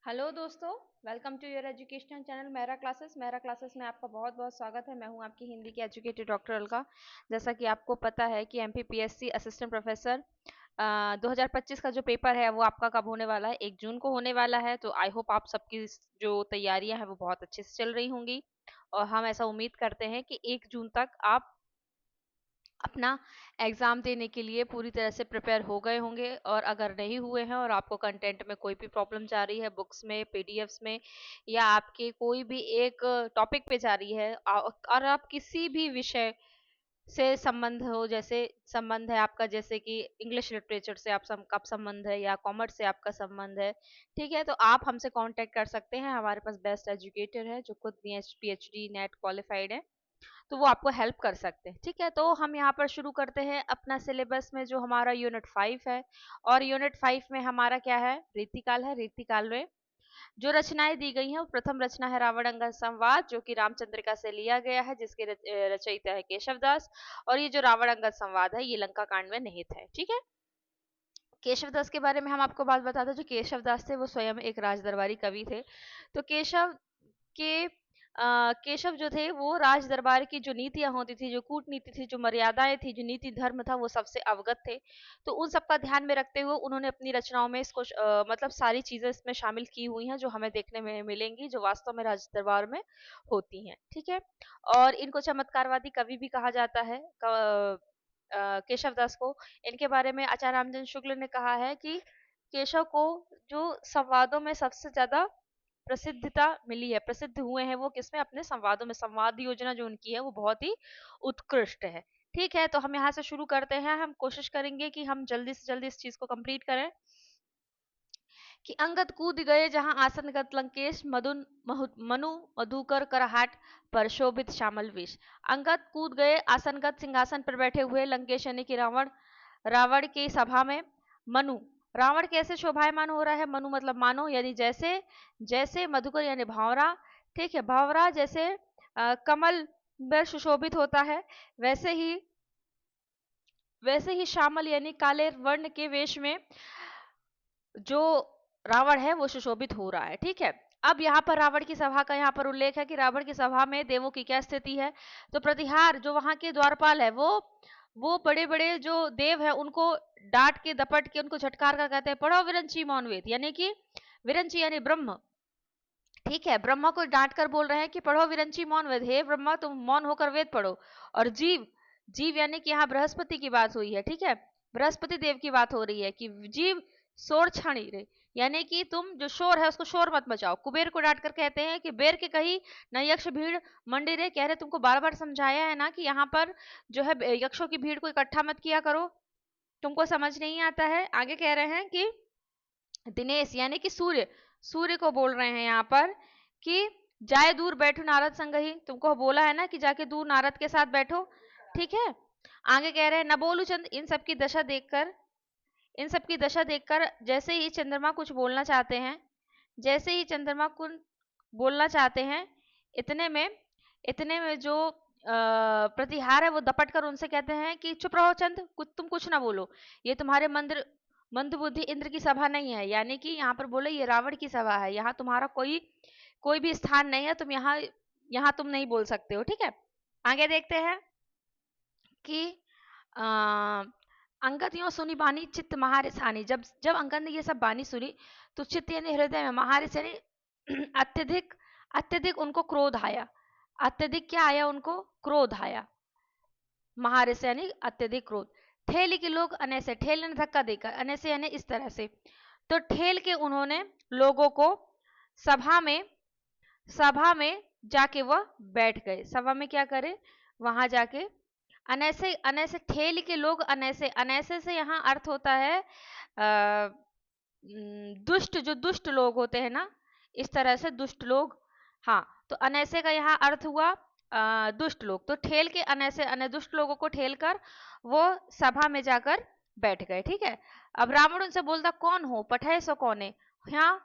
Hello दोस्तों, welcome to your educational channel मेरा classes में आपका बहुत बहुत स्वागत है। मैं हूं आपकी हिंदी की एजुकेटेड डॉक्टर अलका। जैसा कि आपको पता है कि एमपीपीएससी असिस्टेंट प्रोफेसर 2025 का जो पेपर है वो आपका कब होने वाला है, 1 जून को होने वाला है। तो आई होप आप सबकी जो तैयारियां हैं वो बहुत अच्छे से चल रही होंगी और हम ऐसा उम्मीद करते हैं कि 1 जून तक आप अपना एग्जाम देने के लिए पूरी तरह से प्रिपेयर हो गए होंगे। और अगर नहीं हुए हैं और आपको कंटेंट में कोई भी प्रॉब्लम जा रही है, बुक्स में, पीडीएफ्स में, या आपके कोई भी एक टॉपिक पे जा रही है और आप किसी भी विषय से संबंध हो, जैसे संबंध है आपका, जैसे कि इंग्लिश लिटरेचर से आप संबंध है या कॉमर्स से आपका संबंध है, ठीक है, तो आप हमसे कांटेक्ट कर सकते हैं। हमारे पास बेस्ट एजुकेटर है जो खुद पीएचडी नेट क्वालिफाइड है, तो वो आपको हेल्प कर सकते हैं। ठीक है, तो हम यहाँ पर शुरू करते हैं अपना सिलेबस में जो हमारा यूनिट 5 है। और यूनिट 5 में हमारा क्या है, रीतिकाल है। रीतिकाल में जो रचनाएं दी गई हैं, वो प्रथम रचना है रावण अंगद संवाद, जो कि रामचंद्रिका से लिया गया है, जिसके रचयिता है केशवदास। और ये जो रावण अंगद संवाद है ये लंका कांड में निहित है। ठीक है, केशवदास के बारे में हम आपको बात बताते हैं। जो केशवदास थे वो स्वयं एक राजदरबारी कवि थे। तो के केशव जो थे वो राज दरबार की जो नीतियां होती थी, जो कूटनीति थी, जो मर्यादाएं थी, जो नीति धर्म था, वो सबसे अवगत थे। तो उन सबका ध्यान में रखते हुए उन्होंने अपनी रचनाओं में इसको मतलब सारी चीजें इसमें शामिल की हुई हैं जो हमें देखने में मिलेंगी, जो वास्तव में राज दरबार में होती हैं। ठीक है, और इनको चमत्कारवादी कवि भी कहा जाता है। केशवदास को, इनके बारे में आचार्य रामचंद्र शुक्ल ने कहा है कि केशव को जो संवादों में सबसे ज्यादा प्रसिद्धता मिली है, प्रसिद्ध हुए हैं वो किसमें, अपने संवादों में। संवाद योजना जो उनकी है वो बहुत ही उत्कृष्ट है। ठीक है, तो हम यहाँ से शुरू करते हैं। हम कोशिश करेंगे कि हम जल्दी से जल्दी इस चीज को कंप्लीट करें। कि अंगद कूद गए जहां आसनगत लंकेश, मनु मधुकर करहाट पर शोभित श्यामल वेश। अंगद कूद गए आसनगत सिंहासन पर बैठे हुए लंकेश यानी कि रावण, रावण की सभा में। मनु, रावण कैसे शोभायमान हो रहा है, मनु मतलब मानो, यानी जैसे, जैसे मधुकर यानी भावरा, ठीक है, भावरा जैसे कमल में सुशोभित होता है, वैसे ही, वैसे ही श्यामल यानी काले वर्ण के वेश में जो रावण है वो सुशोभित हो रहा है। ठीक है, अब यहाँ पर रावण की सभा का यहाँ पर उल्लेख है कि रावण की सभा में देवों की क्या स्थिति है। तो प्रतिहार जो वहां के द्वारपाल है, वो बड़े बड़े जो देव है उनको डांट के, दपट के, उनको झटकार कर कहते हैं पढ़ो विरंची मौन वेद, यानी कि विरंची यानी ब्रह्म। ठीक है, ब्रह्मा को डांट कर बोल रहे हैं कि पढ़ो विरंची मौन वेद, हे ब्रह्मा तुम मौन होकर वेद पढ़ो। और जीव, जीव यानी कि यहाँ बृहस्पति की बात हुई है। ठीक है, बृहस्पति देव की बात हो रही है कि जीव शोर छाणी रे, यानी कि तुम जो शोर है उसको शोर मत मचाओ। कुबेर को डांट कर कहते हैं कि बेर के कही न यक्ष भीड़ मंडी रे, कह रहे तुमको बार बार समझाया है ना कि यहाँ पर जो है यक्षों की भीड़ को इकट्ठा मत किया करो, तुमको समझ नहीं आता है। आगे कह रहे हैं कि दिनेश यानी कि सूर्य, सूर्य को बोल रहे हैं यहाँ पर कि जाए दूर बैठो नारद संग ही, तुमको बोला है ना कि जाके दूर नारद के साथ बैठो। ठीक है, आगे कह रहे हैं न बोलू चंद, इन सबकी दशा देखकर, इन सबकी दशा देखकर जैसे ही चंद्रमा कुछ बोलना चाहते हैं, जैसे ही चंद्रमा कुछ बोलना चाहते हैं, इतने में, इतने में जो प्रतिहार है वो दपट कर उनसे कहते हैं कि चुप रहो चंद, कुछ तुम कुछ ना बोलो, ये तुम्हारे मंदबुद्धि इंद्र की सभा नहीं है। यानी कि यहाँ पर बोले ये रावण की सभा है, यहाँ तुम्हारा कोई कोई भी स्थान नहीं है, तुम यहाँ, यहाँ तुम नहीं बोल सकते हो। ठीक है, आगे देखते हैं कि अंगद यों सुनी बानी चित्त महारिस आनी, जब जब अंगद ने ये सब बानी सुनी तो चित्त यानी हृदय में, महारिस यानी अत्यधिक, अत्यधिक उनको क्रोध आया। अत्यधिक क्या आया, उनको क्रोध आया। महारिस यानी अत्यधिक क्रोध। ठेल के लोग अनैसे, ठेल ने धक्का देकर, अनैसे यानी इस तरह से, तो ठेल के उन्होंने लोगों को सभा में, सभा में जाके वह बैठ गए। सभा में क्या करे, वहां जाके अनैसे, अनैसे ठेल के लोग अनैसे, अनैसे से यहाँ अर्थ होता है दुष्ट, जो दुष्ट लोग होते हैं ना, इस तरह से दुष्ट लोग। हाँ, तो अनैसे का यहाँ अर्थ हुआ दुष्ट लोग। तो ठेल के अनैसे, अने दुष्ट लोगों को ठेल कर वो सभा में जाकर बैठ गए। ठीक है, अब रावण उनसे बोलता कौन हो, पठाए सो कौन है, यहाँ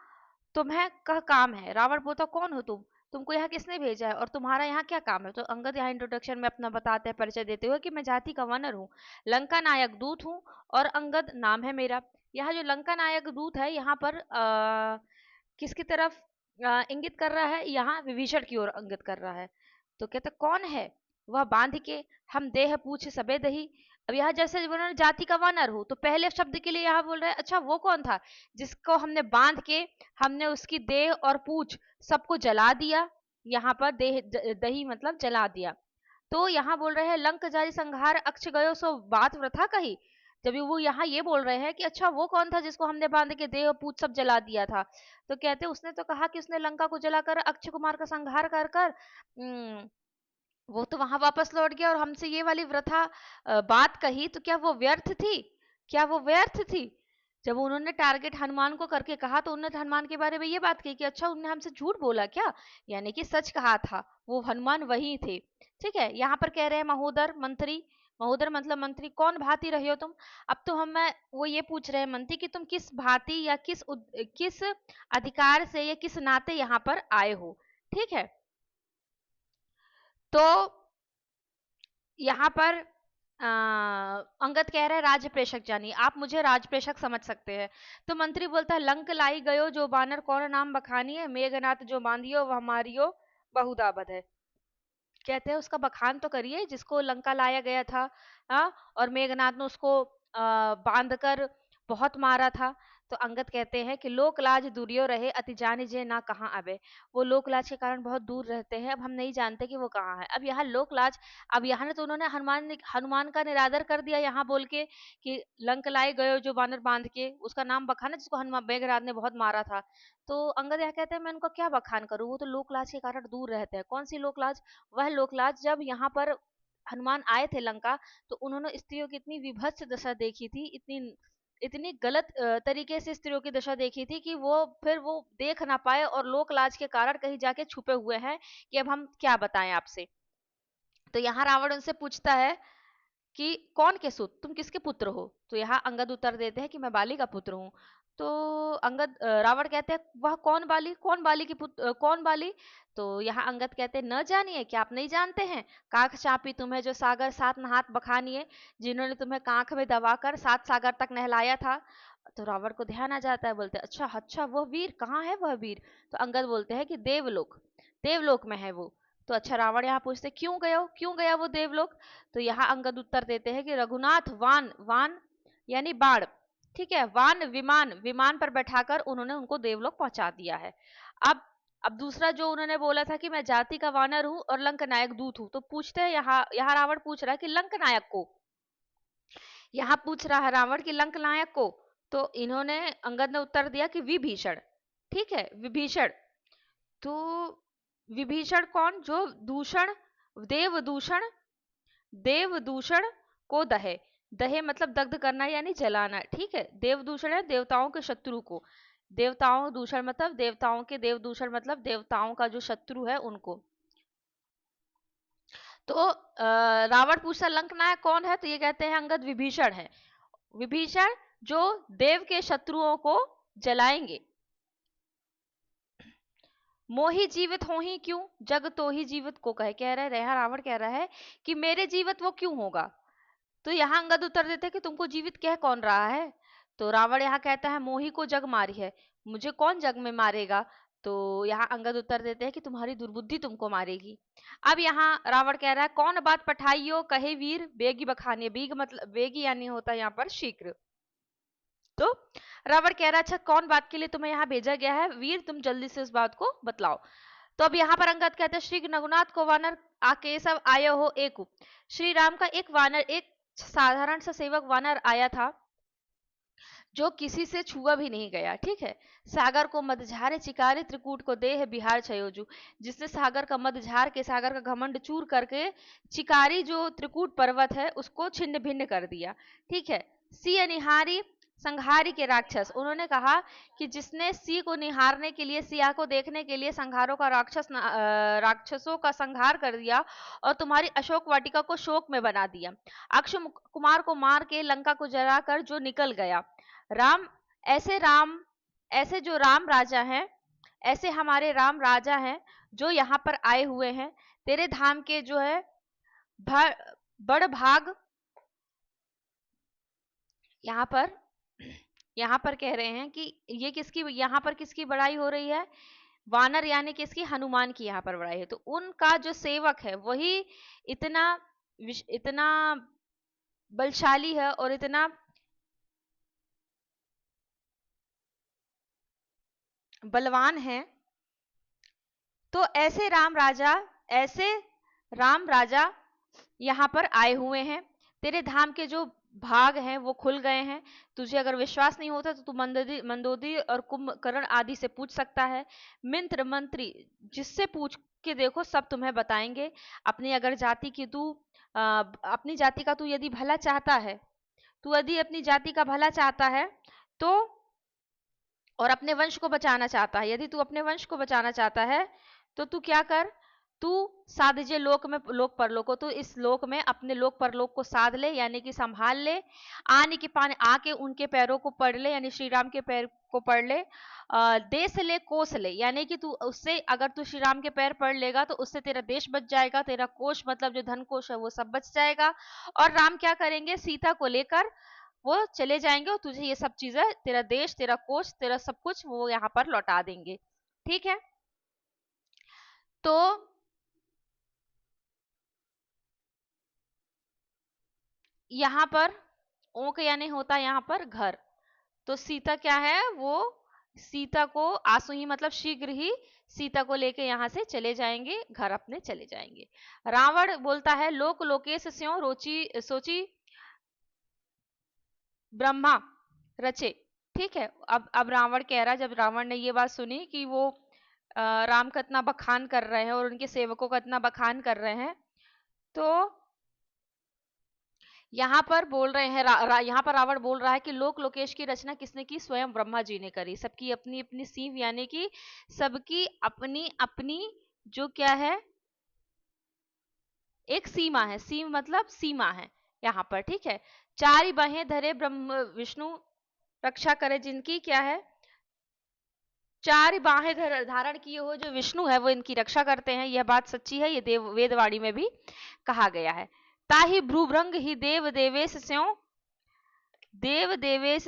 तुम्हें कह काम है। रावण बोलता कौन हो तुम, तुमको यहाँ किसने भेजा है और तुम्हारा यहाँ क्या काम है। तो अंगद यहाँ इंट्रोडक्शन में अपना बताते हैं, परिचय देते हुए कि मैं जाति का वानर हूँ, लंका नायक दूत हूँ और अंगद नाम है मेरा। यहाँ जो लंका नायक दूत है, यहाँ पर किसकी तरफ इंगित कर रहा है? यहाँ विभीषण की ओर इंगित कर रहा है। तो कहते कौन है वह बांध के हम देह पूछ सबे दही। अब यहाँ जैसे उन्होंने जाति का वानर हो, तो पहले शब्द के लिए यहाँ बोल रहे हैं अच्छा वो कौन था जिसको हमने बांध के हमने उसकी देह और पूछ सबको जला दिया। यहाँ पर देह दही मतलब जला दिया। तो यहाँ बोल रहे हैं लंक जारी संहार अक्ष गयो सो बात वृथा कही। जब वो यहाँ ये बोल रहे हैं कि अच्छा वो कौन था जिसको हमने बांध के देह और पूछ सब जला दिया था, तो कहते उसने तो कहा कि उसने लंका को जलाकर अक्षय कुमार का संहार कर कर वो तो वहां वापस लौट गया और हमसे ये वाली वृथा बात कही, तो क्या वो व्यर्थ थी? क्या वो व्यर्थ थी? जब उन्होंने टारगेट हनुमान को करके कहा तो उन्होंने हनुमान के बारे में ये बात कही कि अच्छा उन्होंने हमसे झूठ बोला क्या, यानी कि सच कहा था, वो हनुमान वही थे। ठीक है, यहाँ पर कह रहे हैं महोदर मंत्री, महोदर मतलब मंत्री, कौन भांति रहे हो तुम? अब तो हम वो ये पूछ रहे हैं मंत्री कि तुम किस भांति या किस अधिकार से या किस नाते यहाँ पर आए हो। ठीक है, तो यहाँ पर अंगद कह रहे हैं राजप्रेषक जानी, आप मुझे राजप्रेषक समझ सकते हैं। तो मंत्री बोलता है लंक लाई गयो जो बानर कौन नाम बखानी है, मेघनाथ जो बांधियो वह मारियो बहुधा बध है। कहते हैं उसका बखान तो करिए जिसको लंका लाया गया था। और मेघनाथ ने उसको बांध कर बहुत मारा था। तो अंगद कहते हैं कि लोक लाज दूरियो रहे अति जान जे ना कहाँ आवे। वो लोक लाज के कारण बहुत दूर रहते हैं, अब हम नहीं जानते कि वो कहाँ है। अब यहाँ लोक लाज, अब यहाँ तो उन्होंने हनुमान का निरादर कर दिया यहाँ बोल के कि लंक लाए गयो जो बानर बांध के, उसका नाम बखाना जिसको हनुमान मेघनाथ ने बहुत मारा था। तो अंगद यह कहते हैं मैं उनका क्या बखान करूं, वो तो लोक लाज के कारण दूर रहते हैं। कौन सी लोक लाज? वह लोक लाज जब यहाँ पर हनुमान आए थे लंका, तो उन्होंने स्त्रियों की इतनी विभत्स दशा देखी थी, इतनी इतनी गलत तरीके से स्त्रियों की दशा देखी थी कि वो फिर वो देख ना पाए और लोक लाज के कारण कहीं जाके छुपे हुए हैं कि अब हम क्या बताएं आपसे। तो यहाँ रावण उनसे पूछता है कि कौन के सुत, तुम किसके पुत्र हो? तो यहाँ अंगद उत्तर देते हैं कि मैं बाली का पुत्र हूँ। तो रावण कहते हैं वह कौन बाली, कौन बाली की पुत्र, कौन बाली? तो यहाँ अंगद कहते हैं न जानिए, क्या आप नहीं जानते हैं? काख चापी तुम्हें जो सागर सात नहात बखानिए, जिन्होंने तुम्हें कांख में दबाकर सात सागर तक नहलाया था। तो रावण को ध्यान आ जाता है, बोलते हैं अच्छा अच्छा वह वीर कहाँ है वह वीर? तो अंगद बोलते हैं कि देवलोक, देवलोक में है वो। तो अच्छा रावण यहाँ पूछते क्यों गया वो देवलोक? तो यहाँ अंगद उत्तर देते हैं कि रघुनाथ वान, वान यानी बाण, ठीक है, वान विमान, विमान पर बैठाकर उन्होंने उनको देवलोक पहुंचा दिया है। अब दूसरा जो उन्होंने बोला था कि मैं जाति का वानर हूं और लंक नायक दूत हूं, तो पूछते हैं यहाँ रावण पूछ रहा है कि लंक नायक को, यहाँ पूछ रहा है रावण की लंक नायक को। तो इन्होंने अंगद ने उत्तर दिया कि विभीषण। ठीक है, विभीषण। तो विभीषण कौन? जो दूषण, देवदूषण, देवदूषण को दहे, दहे मतलब दग्ध करना यानी जलाना। ठीक है, देवदूषण है देवताओं के शत्रु को, देवताओं दूषण मतलब देवताओं के, देवदूषण मतलब देवताओं का जो शत्रु है उनको। तो रावण पूछता लंकनायक कौन है? तो ये कहते हैं अंगद विभीषण है, विभीषण जो देव के शत्रुओं को जलाएंगे। मोही जीवित हो ही क्यों, जग तो ही जीवित को कहे, कह रहे रहा रावण कह रहा है कि मेरे जीवित वो क्यों होगा? तो यहाँ अंगद उत्तर देते हैं कि तुमको जीवित कह कौन रहा है? तो रावण यहाँ कहता है मोही को जग मारी है, मुझे कौन जग में मारेगा? तो यहाँ अंगद उत्तर देते हैं कि तुम्हारी दुर्बुद्धि तुमको मारेगी। अब यहाँ रावण कह रहा है कौन बात पठाइयो कहे वीर बेगी बखानिए, बीग मतलब बेगी यानी होता है यहाँ पर शीघ्र। तो रावण कह रहा है अच्छा कौन बात के लिए तुम्हें यहाँ भेजा गया है वीर, तुम जल्दी से उस बात को बतलाओ। तो अब यहाँ पर अंगद कहते हैं श्री रघुनाथ को वानर आके सब आयो हो एक, श्री राम का एक वानर, एक साधारण सा सेवक वानर आया था जो किसी से छुआ भी नहीं गया। ठीक है, सागर को मदझारे चिकारे त्रिकूट को देह बिहार छयोजू, जिसने सागर का मदझार के, सागर का घमंड चूर करके चिकारी जो त्रिकूट पर्वत है उसको छिन्न भिन्न कर दिया। ठीक है, सी अनिहारी संहारी के राक्षस, उन्होंने कहा कि जिसने सी को निहारने के लिए, सिया को देखने के लिए संहारों का राक्षसों का संहार कर दिया और तुम्हारी अशोक वाटिका को शोक में बना दिया, अक्षय कुमार को मार के लंका को जलाकर जो निकल गया। राम ऐसे जो राम राजा हैं, ऐसे हमारे राम राजा हैं जो यहाँ पर आए हुए हैं, तेरे धाम के जो है बड़ भाग यहाँ पर यहाँ पर कह रहे हैं कि ये किसकी, यहाँ पर किसकी बड़ाई हो रही है, वानर यानी किसकी, हनुमान की यहाँ पर बड़ाई है। तो उनका जो सेवक है वही इतना इतना बलशाली है और इतना बलवान है। तो ऐसे राम राजा यहाँ पर आए हुए हैं, तेरे धाम के जो भाग हैं वो खुल गए हैं। तुझे अगर विश्वास नहीं होता तो तू मंदोदरी और कुंभकर्ण आदि से पूछ सकता है, मिंत्र मंत्री जिससे पूछ के देखो, सब तुम्हें बताएंगे। अपनी अगर जाति की तू अपनी जाति का तू यदि भला चाहता है, तू यदि अपनी जाति का भला चाहता है तो, और अपने वंश को बचाना चाहता है, यदि तू अपने वंश को बचाना चाहता है तो तू क्या कर, तू साधिजे लोक में लोक परलोक को, तो इस लोक में अपने लोक परलोक को साध ले, यानी कि संभाल ले। आने के पाने आके उनके पैरों को पढ़ ले, यानी श्री राम के पैर को पढ़ ले। देश ले कोस ले, यानी कि तू उससे, अगर तू श्री राम के पैर पढ़ लेगा तो उससे तेरा देश बच जाएगा, तेरा कोष मतलब जो धन कोष है वो सब बच जाएगा। और राम क्या करेंगे, सीता को लेकर वो चले जाएंगे और तुझे ये सब चीजें, तेरा देश, तेरा कोष, तेरा सब कुछ वो यहाँ पर लौटा देंगे। ठीक है। तो यहाँ पर ओक यानी होता है यहाँ पर घर। तो सीता क्या है, वो सीता को आंसू ही मतलब शीघ्र ही सीता को लेके यहाँ से चले जाएंगे, घर अपने चले जाएंगे। रावण बोलता है, लोक लोकेश स्यों रोची सोची ब्रह्मा रचे। ठीक है। अब रावण कह रहा है, जब रावण ने ये बात सुनी कि वो राम का इतना बखान कर रहे हैं और उनके सेवकों का इतना बखान कर रहे हैं, तो यहाँ पर बोल रहे हैं यहाँ पर रावण बोल रहा है कि लोक लोकेश की रचना किसने की, स्वयं ब्रह्मा जी ने करी। सबकी अपनी अपनी सीम, यानी कि सबकी अपनी अपनी जो क्या है, एक सीमा है, सीम मतलब सीमा है यहाँ पर। ठीक है। चार बाहें धरे ब्रह्म विष्णु रक्षा करे जिनकी, क्या है, चार बाहें धारण किए हो जो विष्णु है वो इनकी रक्षा करते हैं। यह बात सच्ची है, ये देव वेदवाणी में भी कहा गया है। ताहि भ्रूभृंग ही देव देवेश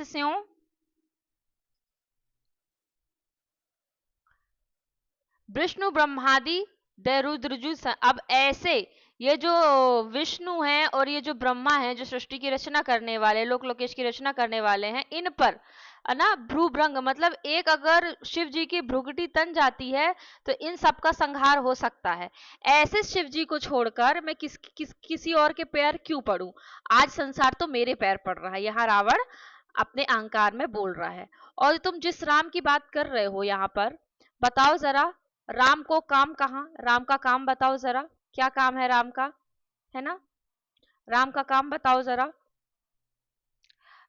स्यों विष्णु ब्रह्मादि दरुद्रजु। अब ऐसे ये जो विष्णु है और ये जो ब्रह्मा है, जो सृष्टि की रचना करने वाले, लोक लोकेश की रचना करने वाले हैं, इन पर ना भ्रूभृंग मतलब एक अगर शिव जी की भ्रुगटी तन जाती है तो इन सब का संहार हो सकता है। ऐसे शिव जी को छोड़कर मैं किसी और के पैर क्यों पड़ूं, आज संसार तो मेरे पैर पड़ रहा है, यहाँ रावण अपने अहंकार में बोल रहा है। और तुम जिस राम की बात कर रहे हो यहाँ पर, बताओ जरा, राम को काम कहाँ, राम का काम बताओ जरा, क्या काम है राम का, है ना, राम का काम बताओ जरा,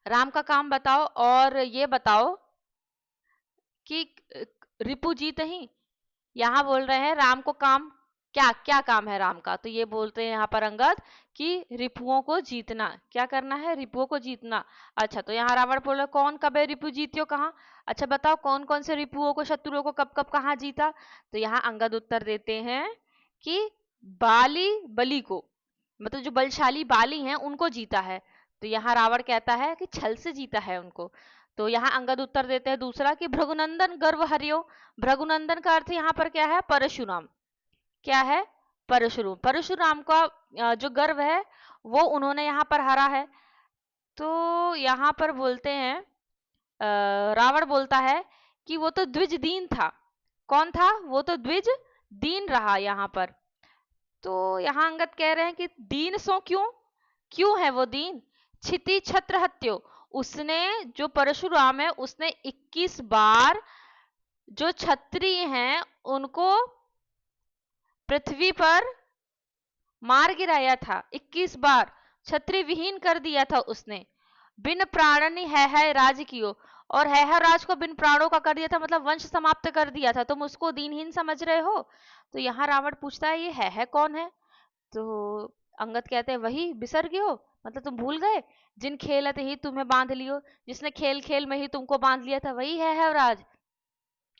राम का काम बताओ। और ये बताओ कि रिपु जीत ही, यहाँ बोल रहे हैं राम को काम, क्या क्या काम है राम का, तो ये बोलते हैं यहाँ पर अंगद कि रिपुओं को जीतना, क्या करना है, रिपुओं को जीतना। अच्छा, तो यहाँ रावण बोल रहे कौन कब है रिपु जीतियो कहाँ, अच्छा बताओ कौन कौन से रिपुओं को, शत्रुओं को कब कब कहाँ जीता। तो यहाँ अंगद उत्तर देते हैं कि बली को, मतलब जो बलशाली बाली हैं उनको जीता है। तो यहाँ रावण कहता है कि छल से जीता है उनको। तो यहाँ अंगद उत्तर देते हैं दूसरा कि भृगुनंदन गर्व हरियो। भृगुनंदन का अर्थ यहाँ पर क्या है, परशुराम। क्या है, परशुराम, परशुराम का जो गर्व है वो उन्होंने यहाँ पर हरा है। तो यहाँ पर बोलते हैं, रावण बोलता है कि वो तो द्विज दीन था। कौन था, वो तो द्विज दीन रहा यहाँ पर। तो यहाँ अंगद कह रहे हैं कि दीन सो क्यों, क्यों है वो दीन, छिति छत्र हत्यो, उसने जो परशुराम है उसने 21 बार जो क्षत्रिय हैं उनको पृथ्वी पर मार गिराया था, 21 बार क्षत्रिय विहीन कर दिया था उसने। बिन प्राणनी है राज कियो, और है राज को बिन प्राणों का कर दिया था, मतलब वंश समाप्त कर दिया था, तुम उसको दीनहीन समझ रहे हो। तो यहाँ रावण पूछता है ये है कौन है। तो अंगद कहते हैं वही बिसर गए हो, मतलब तुम भूल गए, जिन खेलत ही तुम्हें बांध लियो, जिसने खेल खेल में ही तुमको बांध लिया था वही है राज।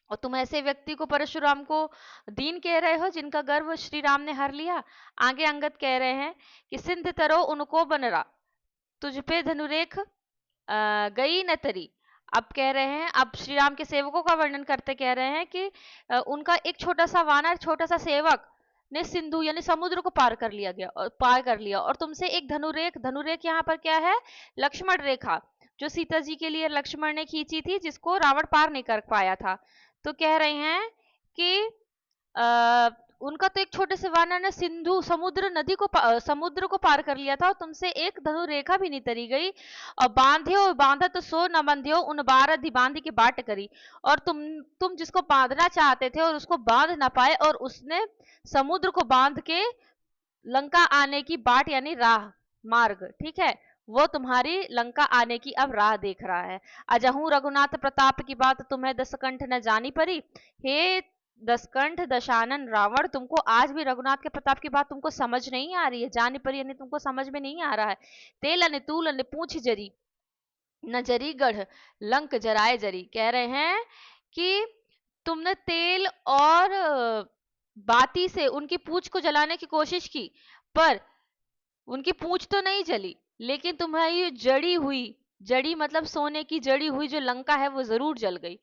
और तुम ऐसे व्यक्ति को, परशुराम को दीन कह रहे हो जिनका गर्व श्री राम ने हर लिया। आगे अंगद कह रहे हैं कि सिंध तरो उनको बनरा, तुझ पे धनुरेख गई न तरी। अब कह रहे हैं, अब श्री राम के सेवकों का वर्णन करते कह रहे हैं कि उनका एक छोटा सा वानर, छोटा सा सेवक ने सिंधु यानी समुद्र को पार कर लिया और तुमसे एक धनुरेख, धनुरेख यहाँ पर क्या है, लक्ष्मण रेखा, जो सीता जी के लिए लक्ष्मण ने खींची थी, जिसको रावण पार नहीं कर पाया था। तो कह रहे हैं कि आ, उनका तो एक छोटे से वानर ने सिंधु समुद्र को पार कर लिया था और तुमसे एक धनु रेखा भी नहीं तरी गई। और बांध्यो बांधा तो सो न बंध्यो, उन बार अधि बांधी की बाट करी। और तुम जिसको बांधना चाहते थे और उसको बांध ना पाए, और उसने समुद्र को बांध के लंका आने की बाट यानी राह, मार्ग, ठीक है, वो तुम्हारी लंका आने की अब राह देख रहा है। अजहू रघुनाथ प्रताप की बात तुम्हें दसकंठ न जानी परी। हे दसकंठ दशानन रावण, तुमको आज भी रघुनाथ के प्रताप की बात तुमको समझ नहीं आ रही है, जानी परी यानी तुमको समझ में नहीं आ रहा है। तेल तूल पूछ जरी न जरी गढ़, लंक जराए जरी। कह रहे हैं कि तुमने तेल और बाती से उनकी पूंछ को जलाने की कोशिश की, पर उनकी पूंछ तो नहीं जली, लेकिन तुम्हारी जड़ी मतलब सोने की जड़ी हुई जो लंका है वो जरूर जल गई।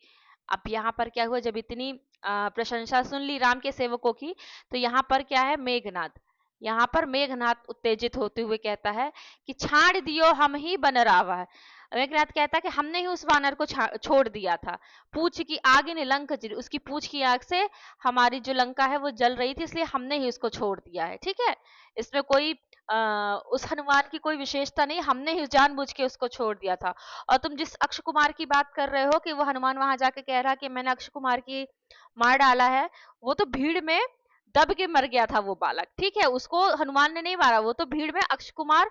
अब यहाँ पर क्या हुआ, जब इतनी प्रशंसा सुन ली राम के सेवकों की, तो यहाँ पर क्या है, मेघनाद, यहाँ पर मेघनाद उत्तेजित होते हुए कहता है कि छाड़ दियो हम ही बन रावा है। मेघनाद कहता है कि हमने ही उस वानर को छोड़ दिया था, पूछ की आग ने लंक जली, उसकी पूछ की आग से हमारी जो लंका है वो जल रही थी, इसलिए हमने ही उसको छोड़ दिया है। ठीक है, इसमें कोई उस हनुमान की कोई विशेषता नहीं, हमने ही जानबूझ के उसको छोड़ दिया था। और तुम जिस अक्षय कुमार की बात कर रहे हो कि वो हनुमान वहां जाके कह रहा कि मैंने अक्षय कुमार की मार डाला है, वो तो भीड़ में दब के मर गया था वो बालक। ठीक है, उसको हनुमान ने नहीं मारा, वो तो भीड़ में अक्षय कुमार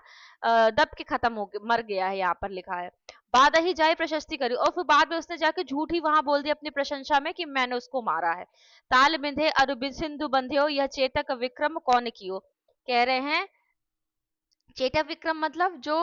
दब के खत्म हो मर गया है, यहाँ पर लिखा है। बाद ही जाए प्रशस्ति करी, और फिर बाद में उसने जाके झूठ ही वहां बोल दिया अपनी प्रशंसा में कि मैंने उसको मारा है। ताल बिंधे अरु सिंधु बंध्यो, यह चेतक विक्रम कौन कियो। कह रहे हैं चेटक विक्रम मतलब जो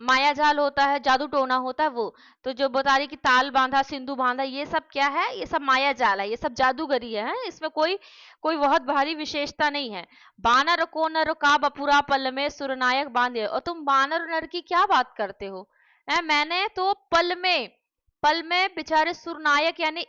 माया जाल होता है, जादू टोना होता है वो। तो जो बता रही कि ताल बांधा सिंधु बांधा, ये सब क्या है, ये सब माया जाल है, ये सब जादूगरी है, इसमें कोई कोई बहुत भारी विशेषता नहीं है। बानर को नर का बपुरा पल में सुरनायक बांधे, और तुम बानर नर की क्या बात करते हो, है, मैंने तो पल में बेचारे सुरनायक यानी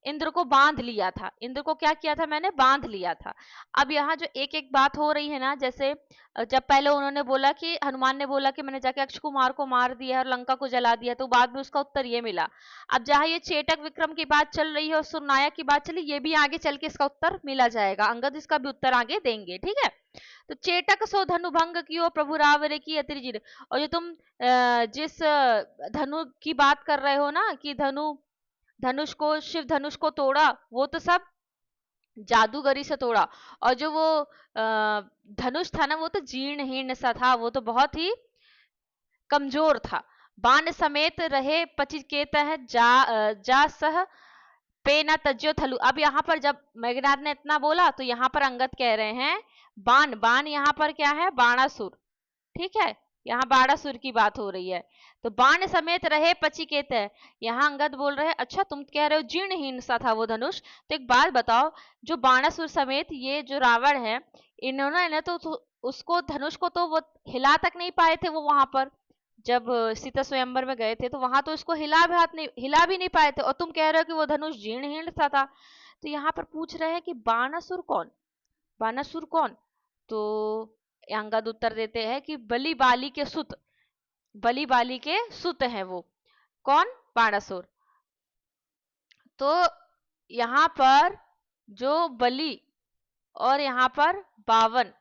इंद्र को बांध लिया था। इंद्र को क्या किया था, मैंने बांध लिया था। अब यहाँ जो एक एक बात हो रही है ना, जैसे जब पहले उन्होंने बोला कि हनुमान ने बोला कि मैंने जाके अक्षय कुमार को मार दिया है और लंका को जला दिया, तो बाद में उसका उत्तर ये मिला। अब जहाँ ये चेटक विक्रम की बात चल रही है और सुरनायक की बात चली, ये भी आगे चल के इसका उत्तर मिला जाएगा, अंगद इसका भी उत्तर आगे देंगे। ठीक है, तो चेटक सो धनु भंग कियो प्रभु रावरे की अतिरिजीर। और जो तुम जिस धनु की बात कर रहे हो ना कि शिव धनुष को तोड़ा, वो तो सब जादूगरी से तोड़ा। और जो वो धनुष था ना, वो तो जीर्ण हीर्ण सा था, वो तो बहुत ही कमजोर था। बाण समेत रहे पचिकेत है जा सह पे न तज्यो थलु। अब यहाँ पर जब मेघनाद ने इतना बोला, तो यहाँ पर अंगद कह रहे हैं बाण यहाँ पर क्या है, बाणासुर। ठीक है, यहाँ बाणासुर की बात हो रही है। तो बाण समेत रहे पचिकेत है, यहाँ अंगद बोल रहे हैं अच्छा तुम कह रहे हो जीर्णहीन सा था वो धनुष, तो एक बात बताओ, जो बाणासुर समेत ये जो रावण है, इन्होंने तो उसको धनुष को तो वो हिला तक नहीं पाए थे। वो वहां पर जब सीता स्वयंवर में गए थे, तो वहां तो इसको हिला भी नहीं पाए थे, और तुम कह रहे हो कि वो धनुष जीर्णहीन सा था। तो यहाँ पर पूछ रहे हैं कि बाणासुर कौन। तो अंगद उत्तर देते हैं कि बलि बाली के सुत हैं वो। कौन, बाणासुर। तो यहाँ पर जो बलि और यहाँ पर बावन,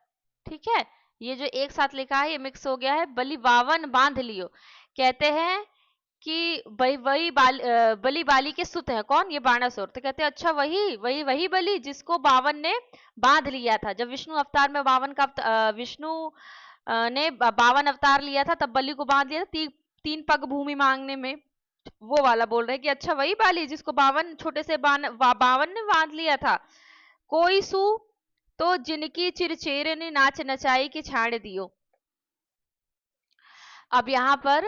ठीक है, ये जो एक साथ लिखा है ये मिक्स हो गया है, बलि बावन बांध लियो। कहते हैं कि बलि बाली के सुत है कौन, ये बाणासुर। तो कहते हैं अच्छा वही बलि जिसको बावन ने बांध लिया था। जब विष्णु अवतार में विष्णु ने 52 अवतार लिया था, तब बलि को बांध लिया था 3 पग भूमि मांगने में। वो वाला बोल रहे हैं कि अच्छा वही बाली जिसको 52 छोटे से 52 ने बांध लिया था। कोई सू तो जिनकी चिरचेरे ने नाच नचाई की छाड़ दियो। अब यहाँ पर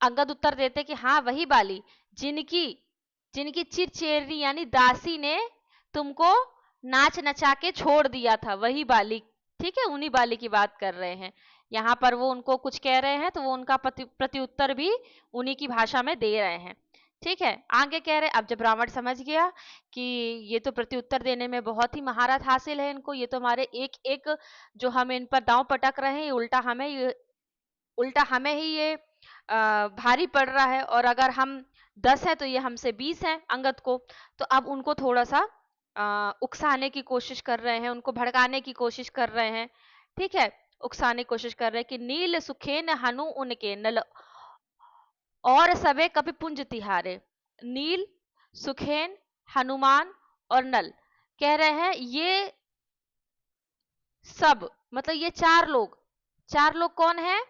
अंगद उत्तर देते कि हाँ वही बाली जिनकी चिरचेरी यानी दासी ने तुमको नाच नचा के छोड़ दिया था, वही बाली। ठीक है, उन्हीं बाली की बात कर रहे हैं। यहाँ पर वो उनको कुछ कह रहे हैं तो वो उनका प्रत्युत्तर भी उन्हीं की भाषा में दे रहे हैं। ठीक है, आगे कह रहे, अब जब रावण समझ गया कि ये तो प्रत्युत्तर देने में बहुत ही महारत हासिल है इनको, ये तो हमारे एक एक जो हम इन पर दांव पटक रहे हैं उल्टा हमें ही ये भारी पड़ रहा है, और अगर हम 10 हैं तो ये हमसे 20 हैं अंगद को। तो अब उनको थोड़ा सा उकसाने की कोशिश कर रहे हैं, उनको भड़काने की कोशिश कर रहे हैं। ठीक है, उकसाने की कोशिश कर रहे हैं कि नील सुखेन हनु उनके नल और सबे कपि पुंज तिहारे। नील, सुखेन, हनुमान और नल कह रहे हैं ये सब, मतलब ये चार लोग कौन है?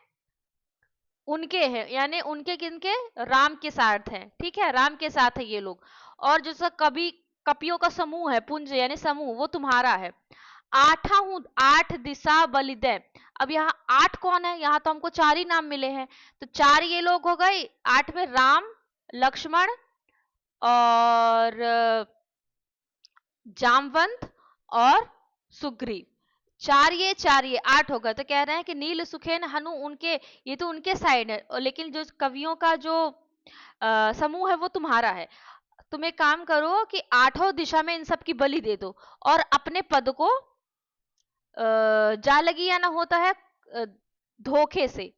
उनके हैं, यानी उनके किनके? राम के साथ हैं। ठीक है, राम के साथ है ये लोग। और जो सब कवि कपियों का समूह है, पुंज यानी समूह, वो तुम्हारा है। आठ दिशा बलिदय। अब यहाँ 8 कौन है? यहाँ तो हमको 4 ही नाम मिले हैं, तो 4 ये लोग हो गए। 8 में राम, लक्ष्मण और जामवंत और सुग्रीव। 4 ये 8 हो गए। तो कह रहे हैं कि नील सुखेन हनु उनके, ये तो उनके साइड है, लेकिन जो कवियों का जो समूह है वो तुम्हारा है। तुम एक काम करो कि 8 दिशा में इन सब की बलि दे दो और अपने पद को जा लगी या ना होता है धोखे से।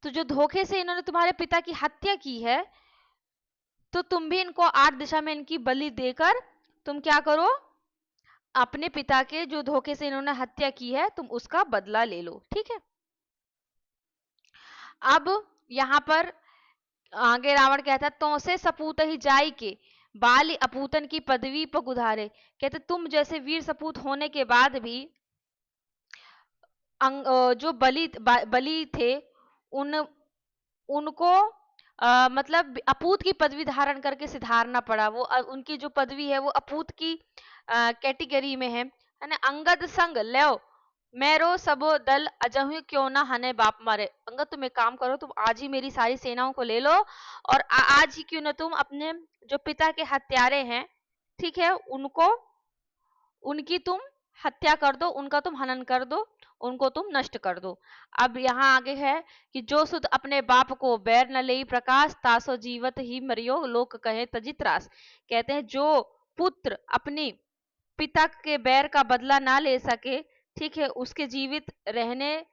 तो जो धोखे से इन्होंने तुम्हारे पिता की हत्या की है, तो तुम भी इनको 8 दिशा में इनकी बलि देकर तुम क्या करो? अपने पिता के जो धोखे से इन्होंने हत्या की है तुम उसका बदला ले लो। ठीक है, अब यहां पर आगे रावण कहता है, तो से सपूत ही जाई के बाल अपूतन की पदवी पर गुधारे। कहते तुम जैसे वीर सपूत होने के बाद भी जो बलि थे उन उनको मतलब अपूत की पदवी धारण करके सिधारना पड़ा। वो उनकी जो पदवी है वो अपूत की कैटेगरी में है ना। अंगद संग लो मेरो सबो दल अजहु क्यों ना हने बाप मारे। अंगद तुम एक काम करो, तुम आज ही मेरी सारी सेनाओं को ले लो और आज ही क्यों ना तुम अपने जो पिता के हत्यारे हैं, ठीक है, उनकी तुम हत्या कर दो, उनका तुम हनन कर दो, उनको तुम नष्ट कर दो। अब यहाँ आगे है कि जो सुध अपने बाप को बैर न ले प्रकाश तासो जीवत ही मरियो लोक कहे तजित रास। कहते हैं जो पुत्र अपनी पिता के बैर का बदला ना ले सके, ठीक है, उसके जीवित रहने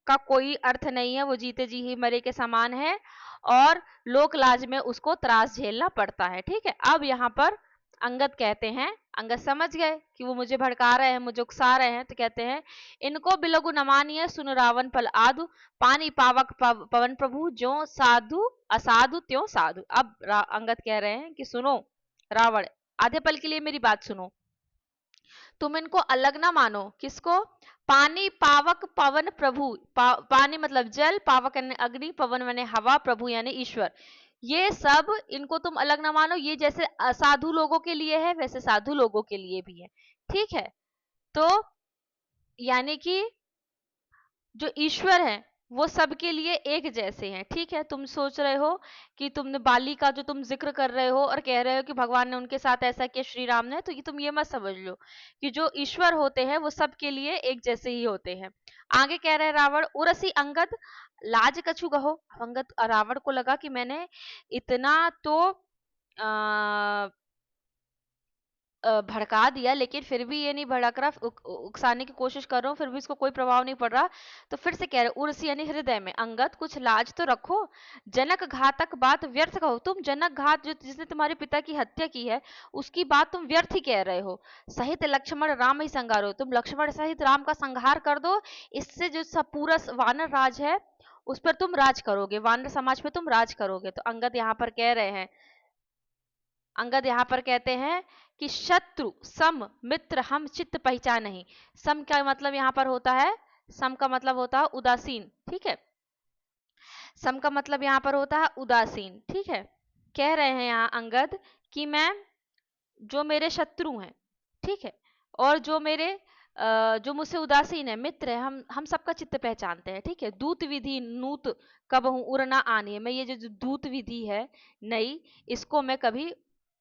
का कोई अर्थ नहीं है, वो जीते जी ही मरे के समान है और लोक लाज में उसको त्रास झेलना पड़ता है। ठीक है, अब यहाँ पर अंगद कहते हैं, अंगद समझ गए कि वो मुझे भड़का रहे हैं, मुझे उकसा रहे हैं, तो कहते हैं इनको बिलगु न मानिए सुन रावण फल आदु पानी पावक पवन प्रभु जो साधु असाधु त्यों साधु। अब अंगद कह रहे हैं कि सुनो रावण, आधे पल के लिए मेरी बात सुनो, तुम इनको अलग ना मानो। किसको? पानी पावक पवन प्रभु, पानी मतलब जल, पावक यानी अग्नि, पवन यानी हवा, प्रभु यानी ईश्वर। ये सब इनको तुम अलग ना मानो, ये जैसे असाधु लोगों के लिए है वैसे साधु लोगों के लिए भी है। ठीक है, तो यानी कि जो ईश्वर है वो सबके लिए एक जैसे हैं। ठीक है, तुम सोच रहे हो कि तुमने बाली का जो तुम जिक्र कर रहे हो और कह रहे हो कि भगवान ने उनके साथ ऐसा किया श्री राम ने, तो ये तुम ये मत समझ लो कि जो ईश्वर होते हैं वो सबके लिए एक जैसे ही होते हैं। आगे कह रहे रावण उरसी अंगद लाज कछु कहो। अंगद रावण को लगा कि मैंने इतना तो भड़का दिया, लेकिन फिर भी ये नहीं भड़क रहा, उकसाने की कोशिश कर रहा हूँ फिर भी इसको कोई प्रभाव नहीं पड़ रहा। तो फिर से कह रहे उर्स यानी हृदय में, अंगद कुछ लाज तो रखो, जनक घातक बात व्यर्थ कहो। तुम जनक घात जो जिसने तुम्हारे पिता की हत्या की है उसकी बात तुम व्यर्थ ही कह रहे हो। सहित लक्ष्मण राम ही संहारो, तुम लक्ष्मण सहित राम का संहार कर दो, इससे जो सब पूरा वानर राज है उस पर तुम राज करोगे, वानर समाज पे तुम राज करोगे। तो अंगद यहाँ पर कह रहे हैं, अंगद यहाँ पर कहते हैं कि शत्रु सम मित्र हम चित्त पहचान नहीं। सम का मतलब यहाँ पर होता है, सम का मतलब होता है उदासीन। ठीक है, सम का मतलब यहाँ पर होता है उदासीन। ठीक है, कह रहे हैं यहाँ अंगद कि मैं जो मेरे शत्रु हैं, ठीक है, और जो मेरे जो मुझसे उदासीन है, मित्र है, हम सबका चित्त पहचानते हैं। ठीक है, दूत विधि नूत कब हूं उड़ना आनी है, मैं ये जो दूत विधि है नई, इसको मैं कभी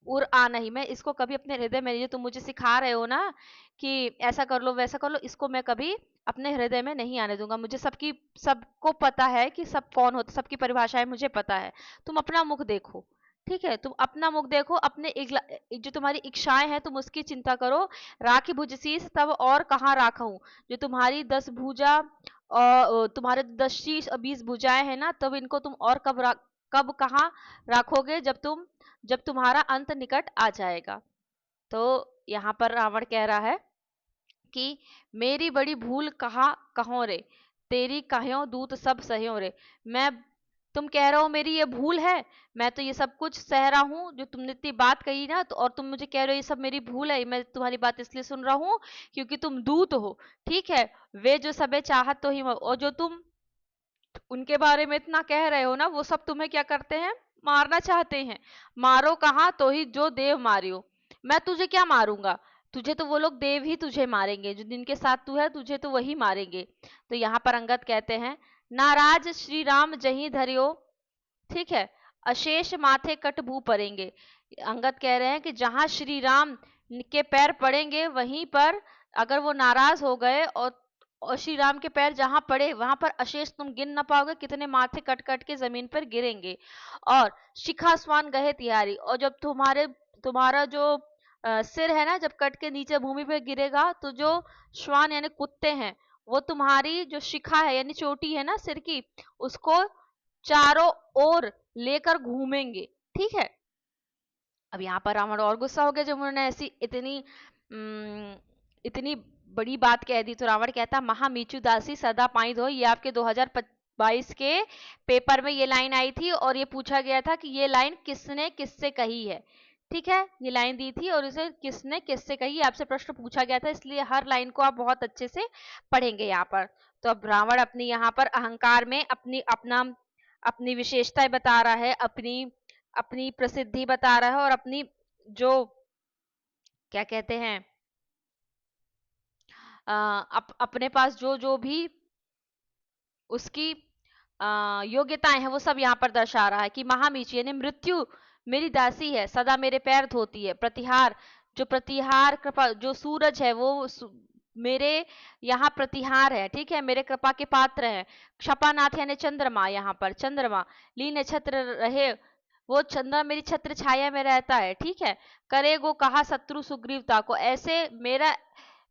उर आ नहीं, मैं इसको कभी अपने हृदय में, जो तुम मुझे सिखा रहे हो ना कि ऐसा कर लो वैसा कर लो, इसको मैं कभी अपने हृदय में नहीं आने दूंगा। मुझे सबको पता है कि सब कौन होता, सबकी परिभाषाएं मुझे पता है। तुम अपना मुख देखो, ठीक है, तुम अपना मुख देखो, अपने जो तुम्हारी इच्छाएं हैं तुम उसकी चिंता करो। राखी भुजशीस तब और कहाँ राखूं, जो तुम्हारी 10 भुजा और तुम्हारे 10 शीश और 20 भुजाएं हैं ना, तब इनको तुम और कब कहाँ राखोगे, जब तुम्हारा अंत निकट आ जाएगा। तो यहाँ पर रावण कह रहा है कि मेरी बड़ी भूल कहाँ कहो रे, तेरी कहो दूत सब सह्यो रे। मैं तुम कह रहे हो मेरी ये भूल है, मैं तो ये सब कुछ सह रहा हूँ, जो तुमने इतनी बात कही ना, तो और तुम मुझे कह रहे हो ये सब मेरी भूल है, मैं तुम्हारी बात इसलिए सुन रहा हूँ क्योंकि तुम दूत हो, ठीक है। वे जो सबे चाहत तो ही और जो तुम उनके बारे में इतना कह रहे हो ना, वो सब तुम्हें क्या करते हैं, मारना चाहते हैं। मारो कहाँ तो ही जो देव मारियो, मैं तुझे क्या मारूंगा, तुझे तो वो लोग देव ही तुझे मारेंगे, जो जिनके साथ तू है तुझे तो वही मारेंगे। तो यहाँ पर अंगद कहते हैं, नाराज श्री राम जहीं धरियो, ठीक है, अशेष माथे कट भू पड़ेंगे। अंगद कह रहे हैं कि जहां श्री राम के पैर पड़ेंगे वहीं पर अगर वो नाराज हो गए और श्री राम के पैर जहां पड़े वहां पर अशेष तुम गिन ना पाओगे कितने माथे कट कट के जमीन पर गिरेंगे। और शिखा स्वान गहे तिहारी, और जब तुम्हारा जो सिर है ना, जब कट के नीचे भूमि पे गिरेगा, तो जो श्वान यानी कुत्ते हैं वो तुम्हारी जो शिखा है यानी चोटी है ना सिर की, उसको चारों ओर लेकर घूमेंगे, ठीक है। अब यहाँ पर रावण और गुस्सा हो गया जब उन्होंने ऐसी इतनी बड़ी बात कह दी। तो रावण कहता, महा मीचू दासी सदा पाई धो, ये आपके 2022 के पेपर में ये लाइन आई थी और ये पूछा गया था कि ये लाइन किसने किससे कही है, ठीक है। ये लाइन दी थी और इसे किसने किससे कही आपसे प्रश्न पूछा गया था, इसलिए हर लाइन को आप बहुत अच्छे से पढ़ेंगे यहाँ पर। तो अब रावण अपनी यहाँ पर अहंकार में अपनी विशेषताएं बता रहा है, अपनी अपनी प्रसिद्धि बता रहा है, और अपनी जो क्या कहते हैं अपने पास जो जो भी उसकी योग्यताएं हैं वो सब यहाँ पर दर्शा रहा है कि महामीची यानी मृत्यु मेरी दासी है, सदा मेरे पैर धोती है। प्रतिहार, जो प्रतिहार कृपा, जो सूरज है वो मेरे यहाँ प्रतिहार है, ठीक है, मेरे कृपा के पात्र है। क्षपानाथ यानी चंद्रमा, यहाँ पर चंद्रमा, लीन छत्र रहे, वो चंद्रमा मेरी छत्र छाया में रहता है, ठीक है। करेगो कहा शत्रु सुग्रीवता को, ऐसे मेरा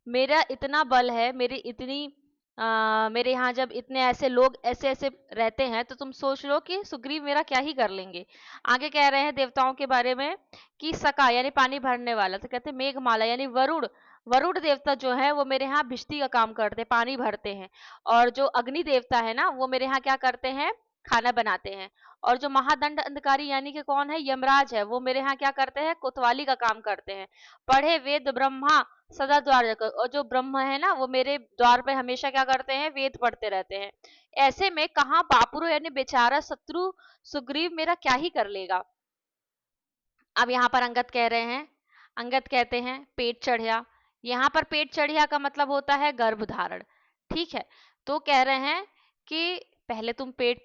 मेरा इतना बल है, मेरे यहाँ जब इतने ऐसे लोग ऐसे ऐसे रहते हैं, तो तुम सोच लो कि सुग्रीव मेरा क्या ही कर लेंगे। आगे कह रहे हैं देवताओं के बारे में कि सका यानी पानी भरने वाला, तो कहते हैं मेघमाला यानी वरुण, वरुण देवता जो है वो मेरे यहाँ भिष्टी का काम करते हैं, पानी भरते हैं। और जो अग्नि देवता है ना वो मेरे यहाँ क्या करते हैं, खाना बनाते हैं। और जो महादंड अंधकारी यानी कि कौन है, यमराज है, वो मेरे यहाँ क्या करते हैं, कोतवाली का काम करते हैं। पढ़े वेद ब्रह्मा सदा द्वार जाकर, और जो ब्रह्म है ना वो मेरे द्वार पे हमेशा क्या करते हैं, वेद पढ़ते रहते हैं। ऐसे में कहाँ बापुरो यानी बेचारा शत्रु सुग्रीव मेरा क्या ही कर लेगा। अब यहाँ पर अंगद कह रहे हैं, अंगद कहते हैं पेट चढ़िया, यहाँ पर पेट चढ़िया का मतलब होता है गर्भ धारण, ठीक है। तो कह रहे हैं कि पहले तुम पेट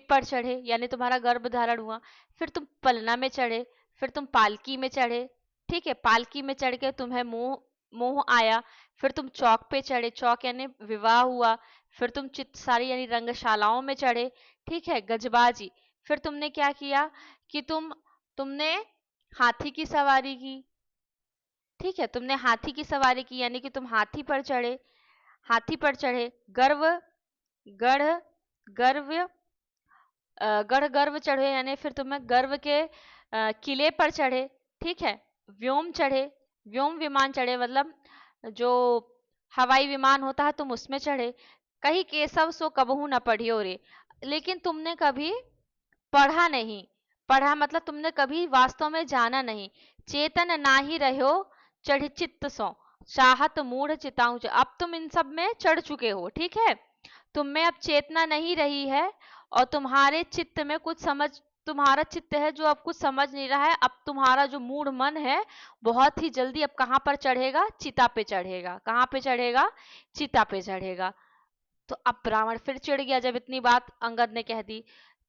पर चढ़े यानी तुम्हारा गर्भ धारण हुआ, फिर तुम पलना में चढ़े, फिर तुम पालकी में चढ़े, ठीक है, पालकी में चढ़ के तुम्हें मोह मोह आया, फिर तुम चौक पे चढ़े, चौक यानी विवाह हुआ, फिर तुम चित्तसारी यानी रंगशालाओं में चढ़े, ठीक है, गजबाजी, फिर तुमने क्या किया कि तुमने हाथी की सवारी की, ठीक है, तुमने हाथी की सवारी की यानी कि तुम हाथी पर चढ़े, गर्व गढ़ गर्व गढ़ गर्व चढ़े यानी फिर तुम्हें गर्व के किले पर चढ़े, ठीक है, व्योम चढ़े, व्योम विमान चढ़े मतलब जो हवाई विमान होता है तुम उसमें चढ़े। कहीं केशव सो कबहू न पढ़ियो रे, लेकिन तुमने कभी पढ़ा नहीं, पढ़ा मतलब तुमने कभी वास्तव में जाना नहीं। चेतन ना ही रहो चढ़ चित्त सो, चाहत मूढ़ चिताऊं, अब तुम इन सब में चढ़ चुके हो, ठीक है, तुम में अब चेतना नहीं रही है, और तुम्हारा चित्त है जो अब कुछ समझ नहीं रहा है। अब तुम्हारा जो मूढ़ मन है बहुत ही जल्दी अब कहाँ पर चढ़ेगा, चिता पे चढ़ेगा। कहाँ पे चढ़ेगा, चिता पे चढ़ेगा। तो अब रावण फिर चिढ़ गया जब इतनी बात अंगद ने कह दी।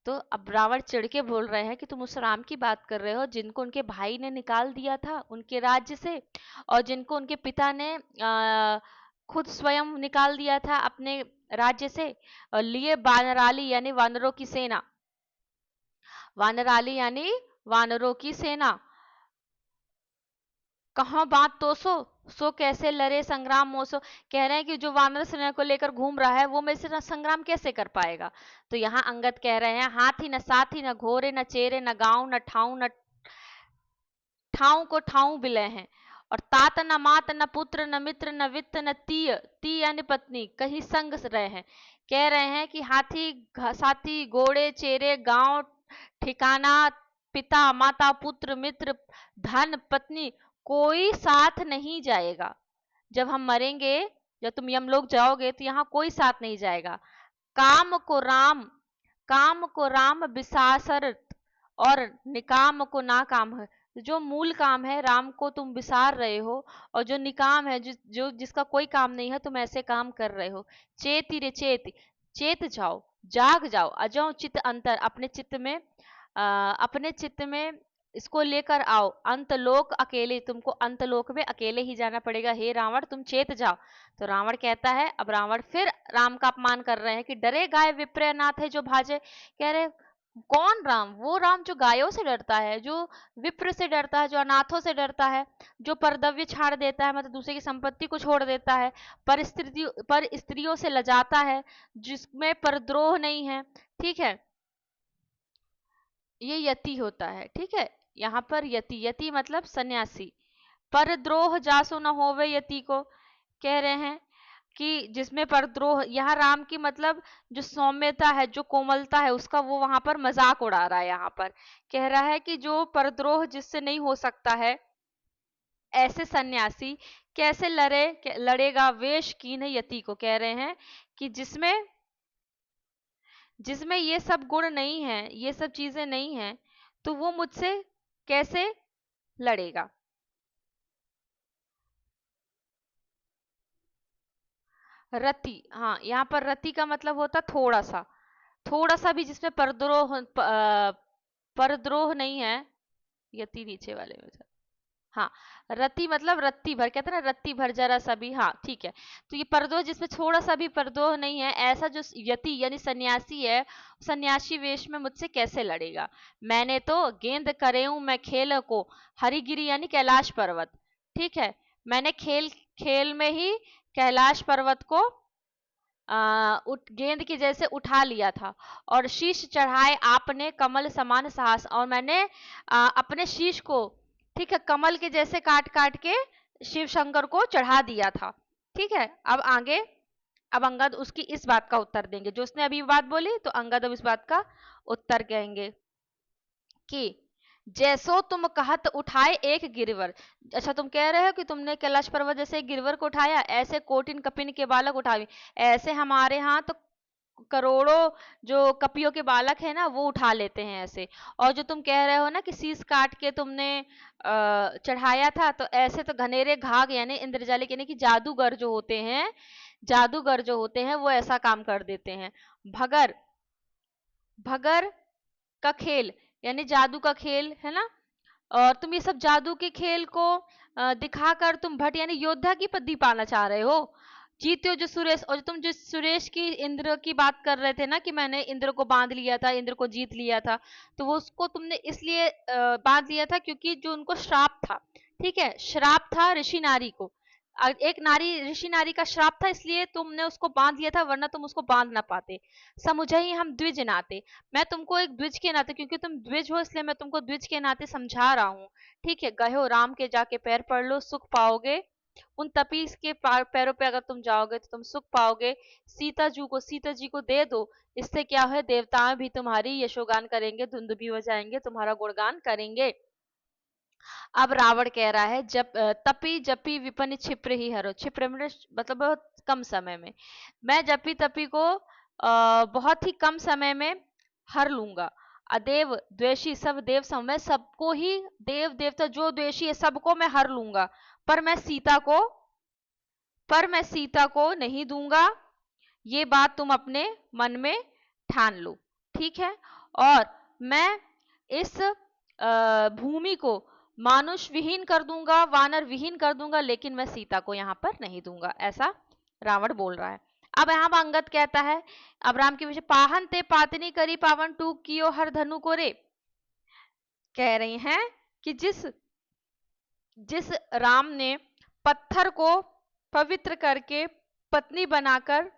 तो अब रावण चिढ़ के बोल रहे हैं कि तुम उस राम की बात कर रहे हो जिनको उनके भाई ने निकाल दिया था उनके राज्य से, और जिनको उनके पिता ने खुद स्वयं निकाल दिया था अपने राज्य से और लिए वानराली यानी वानरों की सेना, वानराली यानी वानरों की सेना। कहाँ बात तो सो कैसे लड़े संग्राम मोसो, कह रहे हैं कि जो वानर सेना को लेकर घूम रहा है वो मेरे से संग्राम कैसे कर पाएगा। तो यहाँ अंगद कह रहे हैं हाथी न साथी न घोरे न चेरे न गांव न ठाऊ न ठाऊ को ठाऊ बिले हैं, और तात न मात न पुत्र न मित्र न वित्त न तीय, ती यानी पत्नी कहीं संग रहे हैं। कह रहे हैं कि हाथी साथी घोड़े चेरे गांव ठिकाना पिता माता पुत्र मित्र धन पत्नी कोई साथ नहीं जाएगा। जब हम मरेंगे, जब तुम यमलोक जाओगे तो यहाँ कोई साथ नहीं जाएगा। काम को राम बिसासरत और निकाम को नाकाम है। जो मूल काम है राम को तुम बिसार रहे हो, और जो निकाम है जिसका कोई काम नहीं है तुम ऐसे काम कर रहे हो। चेती रे चेत, चेत जाओ जाग जाओ, अजो चित्त अंतर, अपने चित्त में इसको लेकर आओ। अंतलोक अकेले, तुमको अंतलोक में अकेले ही जाना पड़ेगा हे रावण, तुम चेत जाओ। तो रावण कहता है, अब रावण फिर राम का अपमान कर रहे हैं कि डरे गाय विप्र नाथ है जो भाजे। कह रहे कौन राम? वो राम जो गायों से डरता है, जो विप्र से डरता है, जो अनाथों से डरता है, जो परदव्य छाड़ देता है, मतलब दूसरे की संपत्ति को छोड़ देता है, पर स्त्रियों से लजाता है, जिसमें परद्रोह नहीं है। ठीक है, ये यति होता है। ठीक है, यहाँ पर यति, यति मतलब सन्यासी। परद्रोह जासो न होवे यति को, कह रहे हैं कि जिसमें परद्रोह, यहाँ राम की मतलब जो सौम्यता है, जो कोमलता है उसका वो वहां पर मजाक उड़ा रहा है। यहाँ पर कह रहा है कि जो परद्रोह जिससे नहीं हो सकता है, ऐसे सन्यासी कैसे लड़ेगा वेश कीन यति को। कह रहे हैं कि जिसमें जिसमें ये सब गुण नहीं है, ये सब चीजें नहीं है, तो वो मुझसे कैसे लड़ेगा। रति, हाँ यहाँ पर रति का मतलब होता थोड़ा सा, थोड़ा सा भी जिसमें परद्रोह नहीं है। यति नीचे वाले में था। हाँ, रति मतलब रत्ती भर, कहते हैं ना रत्ती भर जरा सा भी। हाँ ठीक है, तो ये परदोह जिसमें थोड़ा सा भी परदोह नहीं है, ऐसा जो यति यानी सन्यासी है, सन्यासी वेश में मुझसे कैसे लड़ेगा। मैंने तो गेंद करेऊं मैं खेल को, हरिगिरी यानी कैलाश पर्वत। ठीक है, मैंने खेल खेल में ही कैलाश पर्वत को गेंद की जैसे उठा लिया था, और शीश चढ़ाए आपने कमल समान साहस, और मैंने अपने शीश को, ठीक है, कमल के जैसे काट काट के शिव शंकर को चढ़ा दिया था। ठीक है, अब आगे, अब अंगद उसकी इस बात का उत्तर देंगे, जो उसने अभी बात बोली, तो अंगद अब इस बात का उत्तर कहेंगे कि जैसो तुम कहत उठाए एक गिरवर। अच्छा, तुम कह रहे हो कि तुमने कैलाश पर्वत जैसे एक गिरवर को उठाया, ऐसे कोटिन कपिन के बालक उठावे। ऐसे हमारे यहाँ तो करोड़ों जो कपियों के बालक है ना, वो उठा लेते हैं ऐसे। और जो तुम कह रहे हो ना कि शीश काट के तुमने चढ़ाया था, तो ऐसे तो घनेरे घाघ यानी इंद्रजालिक यानी कि जादूगर जो होते हैं, जादूगर जो होते हैं वो ऐसा काम कर देते हैं। भगर, भगर का खेल यानी जादू का खेल है ना, और तुम ये सब जादू के खेल को दिखाकर तुम भट्ट यानी योद्धा की पदवी पाना चाह रहे हो। जीते हो जो सुरेश, और तुम जो सुरेश की इंद्र की बात कर रहे थे ना कि मैंने इंद्र को बांध लिया था, इंद्र को जीत लिया था, तो वो उसको तुमने इसलिए बांध लिया था क्योंकि जो उनको श्राप था। ठीक है, श्राप था ऋषि नारी को, एक नारी, ऋषि नारी का श्राप था, इसलिए तुमने उसको बांध लिया था, वरना तुम उसको बांध ना पाते। समुझे ही हम द्विज नाते, मैं तुमको एक द्विज के नाते, क्योंकि तुम द्विज हो इसलिए मैं तुमको द्विज के नाते समझा रहा हूँ। ठीक है, गए हो राम के जाके पैर पड़ लो, सुख पाओगे। उन तपीस के पैरों पे अगर तुम जाओगे तो तुम सुख पाओगे। सीता जी को दे दो, इससे क्या है, देवताएं भी तुम्हारी यशोगान करेंगे, धुंध भी बजाएंगे, तुम्हारा गुणगान करेंगे। अब रावण कह रहा है जब तपी जपी विपन क्षिप्र ही हरो, क्षिप्र मतलब बहुत कम समय में, मैं जपी तपी को बहुत ही कम समय में हर लूंगा। अदेव द्वेषी सब देव सम, मैं सबको ही, देव देवता जो द्वेषी है सबको मैं हर लूंगा, पर मैं सीता को नहीं दूंगा। ये बात तुम अपने मन में ठान लो। ठीक है, और मैं इस भूमि को मानुष विहीन कर दूंगा, वानर विहीन कर दूंगा, लेकिन मैं सीता को यहाँ पर नहीं दूंगा, ऐसा रावण बोल रहा है। अब यहाँ पर अंगद कहता है, अब राम के विषय, पाहन ते पातनी करी पावन टू कियो हर धनु को रे। कह रही हैं कि जिस जिस राम ने पत्थर को पवित्र करके पत्नी बनाकर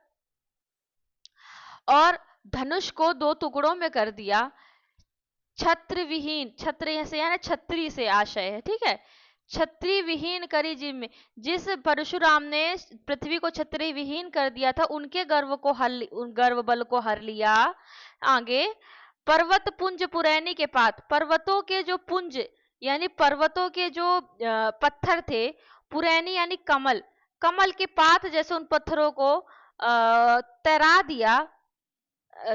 और धनुष को 2 टुकड़ों में कर दिया, छत्र विहीन, छत्र से यानी छत्री से आशय है, ठीक है, छत्री विहीन करी जिम, जिस परशुराम ने पृथ्वी को छत्री विहीन कर दिया था, उनके गर्व बल को हर लिया। आगे, पर्वत पुंज पुरैनी के पात, पर्वतों के जो पुंज यानी पर्वतों के जो पत्थर थे, पुरैनी यानी कमल, कमल के पात जैसे उन पत्थरों को तैरा दिया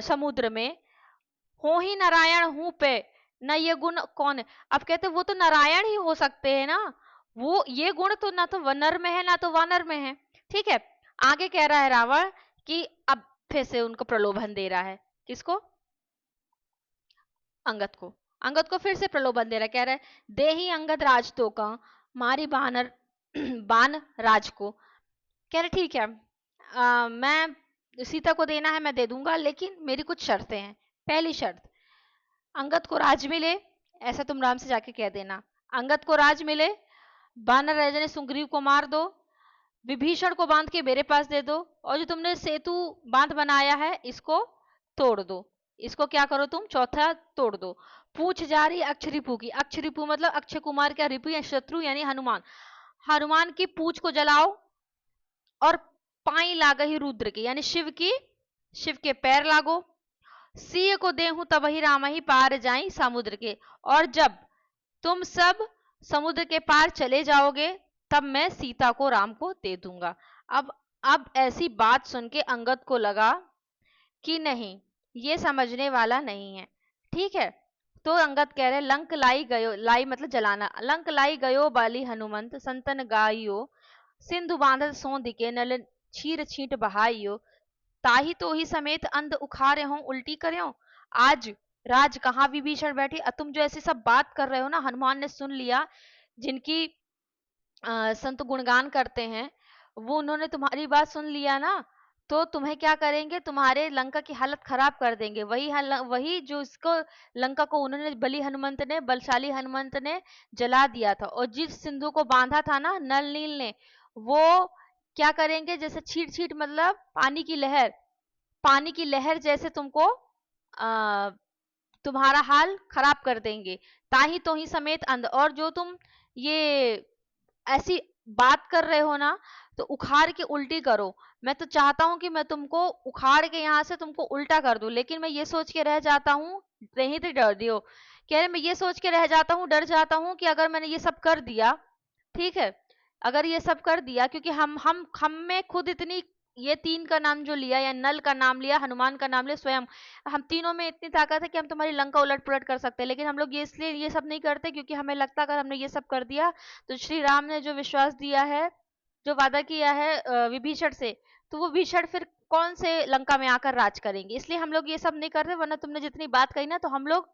समुद्र में। हो ही नारायण हूं पे, न ये गुण कौन है। अब कहते वो तो नारायण ही हो सकते हैं ना, वो ये गुण तो ना तो नर में है ना तो वानर में है, ठीक है। आगे कह रहा है रावण कि अब फिर से उनको प्रलोभन दे रहा है, किसको, अंगद को, अंगद को फिर से प्रलोभन दे रहा है, कह रहा है दे ही अंगद राज तो का मारी बानर बान राज को। कह रहे ठीक है, मैं सीता को देना है मैं दे दूंगा, लेकिन मेरी कुछ शर्तें हैं। पहली शर्त, अंगद को राज मिले, ऐसा तुम राम से जाके कह देना, अंगद को राज मिले, बानर राजा ने सुग्रीव को मार दो, विभीषण को बांध के मेरे पास दे दो, और जो तुमने सेतु बांध बनाया है इसको तोड़ दो, इसको क्या करो तुम, चौथा तोड़ दो। पूछ जारी अक्षरिपु की, अक्षरिपु मतलब अक्षय कुमार का रिपु या शत्रु यानी हनुमान, हनुमान की पूछ को जलाओ, और पाई लागही रुद्र की यानी शिव के पैर लागो, सिय को देहूं तब ही राम ही पार जाई समुद्र के, और जब तुम सब समुद्र के पार चले जाओगे तब मैं सीता को राम को दे दूंगा। अब ऐसी बात सुन के अंगद को लगा कि नहीं, ये समझने वाला नहीं है, ठीक है। तो अंगद कह रहे लंक लाई गयो, लाई मतलब जलाना, लंक लाई गयो बाली हनुमंत संतन गाइयो, सिंधु बांधत सो दिके नल छीर छींट बहाइयो, ताही तो ही समेत अंध उखारे हों उल्टी करें। आज राज कहाँ विभीषण बैठी, तुम जो ऐसी सब बात कर रहे हो ना, हनुमान ने सुन लिया, जिनकी संत गुणगान करते हैं वो, उन्होंने तुम्हारी बात सुन लिया ना, तो तुम्हें क्या करेंगे, तुम्हारे लंका की हालत खराब कर देंगे। वही जो इसको लंका को उन्होंने बलशाली हनुमंत ने जला दिया था, और जिस सिंधु को बांधा था ना नल नील ने, वो क्या करेंगे, जैसे छीट छीट मतलब पानी की लहर जैसे तुमको तुम्हारा हाल खराब कर देंगे। ताही तो ही समेत अंध, और जो तुम ये ऐसी बात कर रहे हो ना, तो उखाड़ के उल्टी करो। मैं तो चाहता हूं कि मैं तुमको उखाड़ के यहाँ से तुमको उल्टा कर दूं, लेकिन मैं ये सोच के रह जाता हूँ, नहीं तो डर दियो, कह रहे मैं ये सोच के रह जाता हूँ, डर जाता हूँ कि अगर मैंने ये सब कर दिया, ठीक है, अगर ये सब कर दिया, क्योंकि हम में खुद इतनी, ये 3 का नाम जो लिया, या नल का नाम लिया, हनुमान का नाम लिया, स्वयं हम तीनों में इतनी ताकत है कि हम तुम्हारी लंका उलट पुलट कर सकते हैं। लेकिन हम लोग ये इसलिए ये सब नहीं करते क्योंकि हमें लगता है अगर हमने ये सब कर दिया तो श्री राम ने जो विश्वास दिया है, जो वादा किया है विभीषण से, तो वो विभीषण फिर कौन से लंका में आकर राज करेंगे, इसलिए हम लोग ये सब नहीं करते। वरना तुमने जितनी बात कही ना, तो हम लोग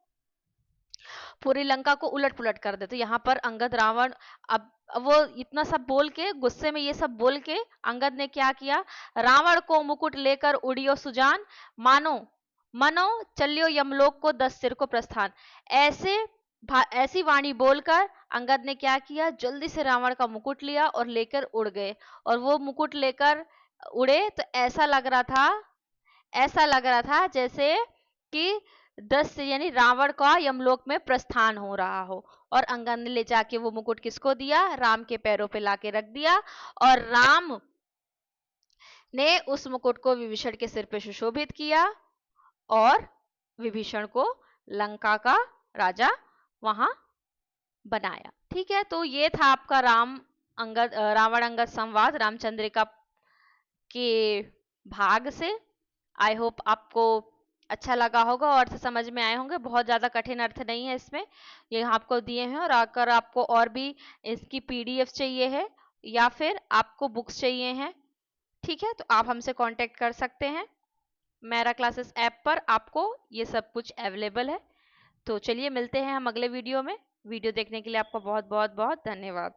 पूरी लंका को उलट पुलट कर देते। यहाँ पर अंगद रावण, अब वो इतना सब बोल के, गुस्से में ये सब बोल के, अंगद ने क्या किया, रावण को मुकुट लेकर उड़ियो सुजान, मानो मनो चलियो यमलोक को 10 सिर को प्रस्थान। ऐसी वाणी बोलकर अंगद ने क्या किया, जल्दी से रावण का मुकुट लिया और लेकर उड़ गए। और वो मुकुट लेकर उड़े तो ऐसा लग रहा था जैसे कि 10 यानी रावण का यमलोक में प्रस्थान हो रहा हो। और अंगद ने ले जाके वो मुकुट किसको दिया, राम के पैरों पे लाके रख दिया, और राम ने उस मुकुट को विभीषण के सिर पे सुशोभित किया, और विभीषण को लंका का राजा वहां बनाया। ठीक है, तो ये था आपका रावण अंगद संवाद रामचंद्रिका के भाग से। आई होप आपको अच्छा लगा होगा और अर्थ समझ में आए होंगे। बहुत ज़्यादा कठिन अर्थ नहीं है इसमें, ये आपको दिए हैं। और अगर आपको और भी इसकी पीडीएफ चाहिए है या फिर आपको बुक्स चाहिए हैं, ठीक है, तो आप हमसे कांटेक्ट कर सकते हैं। मेरा क्लासेस ऐप पर आपको ये सब कुछ अवेलेबल है। तो चलिए मिलते हैं हम अगले वीडियो में। वीडियो देखने के लिए आपका बहुत बहुत बहुत धन्यवाद।